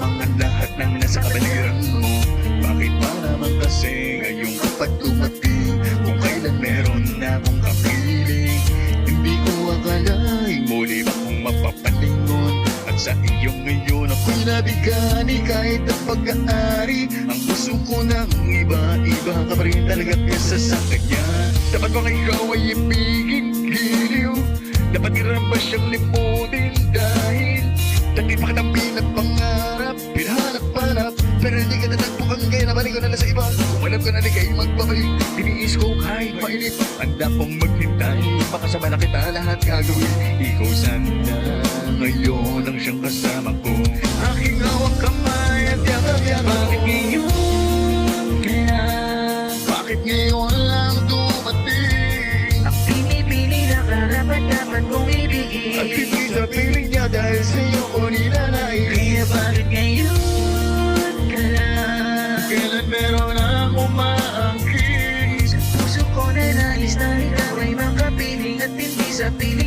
lamang ang lahat ng nasa kabaliran mo. Bakit ba naman kasi ngayon kapag dumating, kung kailan meron na akong kapiling? Hindi ko akalaing muli akong mapapalingon, at sa iyong ngayon ako'y nabigani. Kahit ang pag-aari, ang puso ko ng iba-iba ka pa rin talaga kesa sa kanya. Dapat ba ikaw ay ibigin giliw? Dapat iramba siyang limutin dahil dati pa kitang pinagpangarap, pinahanap-hanap, pero hindi ka natagpuan kaya nabalik ko na lang sa iba. Kung alam ko na di kayo magbabalik, tiniis ko kahit mainit, handa kong maghintay, makasama na kita lahat gagawin. Ikaw sana ngayon ang siyang kasama ko, aking hawak kamay at yakap-yakap. Bakit ngayon kaya? Bakit ngayon lang dumating? Ang pinipili na karapat-dapat kong ibigin, At hindi sa piling niya dahil sa'yo ko nilalait. kaya bakit ngayon ka lang? Kailan meron akong maangkin? Sa puso ko na nais na ikaw ay makapiling, at hindi sa piling